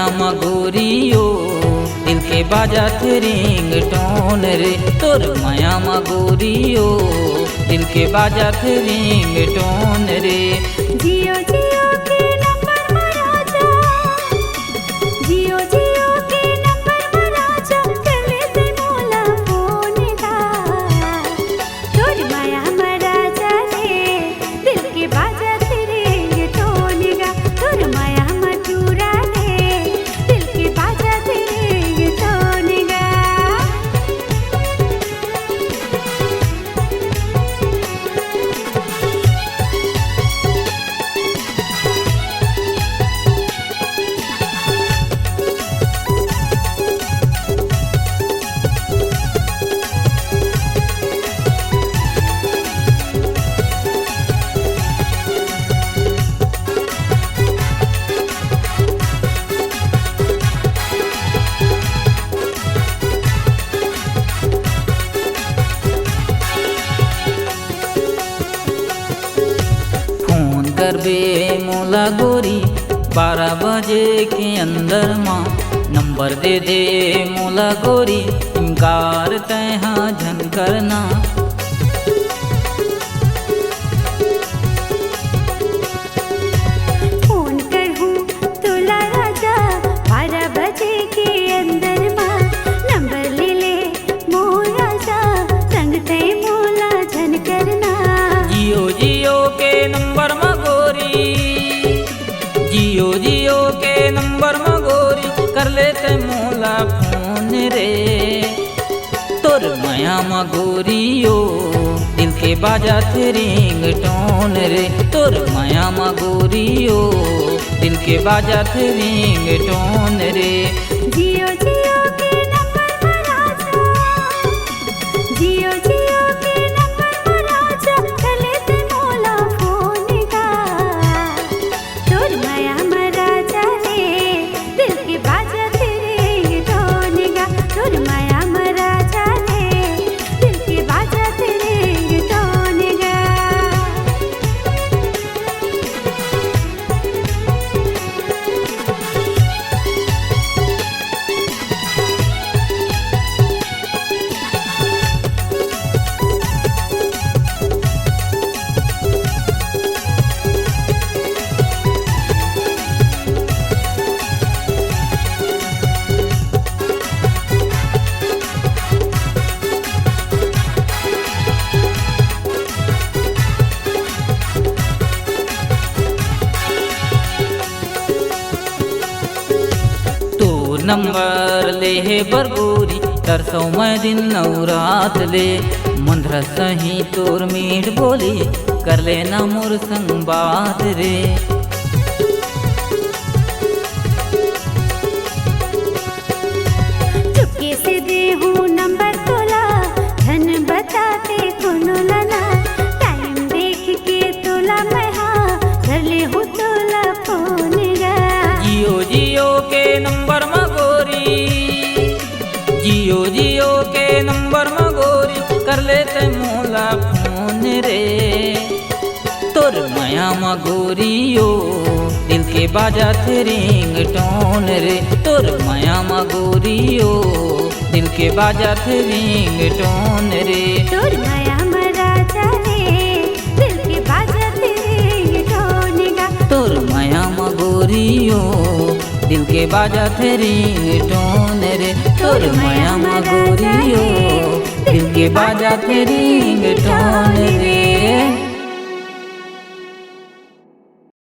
माया मगोरियो दिल के बाजत रिंग टोन रे। तोर माया मगोरियो दिल के बाजत रिंग टोन रे। जियो जियो के नंबर मराजा, जियो जियो के नंबर मराजा, चले ते मोला फोन गा। तोर माया मराजा रे दिल के बाजत रिंग टोन गा। तोर माया मटूरा रे दिल के बाजत रिंग टोन गा। फोन करबे मोला गोरी 12 बजे के अंदर माँ। नंबर दे दे मोला गोरी, इनकार तैहा झन करना। फोन करहूँ तोला राजा 12 बजे के अंदर माँ। नंबर ले ले मोर राजा, संग ते मोला झन करना। जियो जियो के नंबर मगोरी, जियो जियो के नंबर मगोरी, कर लेते मोला फोन रे। तोर माया मगोरियो दिल के बाजत रिंग टोन रे। तोर माया मगोरियो दिल के बाजत रिंग टोन रे। जियो जियो के नंबर मराजा, जियो जियो के नंबर मराजा, चले ते मोला फोन गा। तोर माया मराजा रे दिल के बाजत रिंग टोन गा। तोर माया मराजा रे दिल के बाजत रिंग टोन गा। तोर नंबर ले हे बरगोरी, तरसों मैं दिन नौ रात ले। मंद्र सही तोर मीठ बोली, कर लेना मोर संग बात रे। चुपके से देहूँ नंबर तोला, धन बताते कोनो लना। टाइम देख के तोला मैं हाँ कर ले हूँ तोला फोन गा। जियो जियो के नंबर मगोरी, जियो जियो के नंबर मगोरी, कर लेते मोला फोन रे। तोर माया मगोरियो दिल के बाजत रिंग टोन रे। तोर माया मगोरियो दिल के बाजत रिंग टोन रे। तोर माया मराजा रे दिल के बाजत रिंग टोन गा। तोर माया मगोरियो दिल के बाजत रिंग टोन रे। तोर माया मगोरियो दिल के बाजत रिंग टोन रे।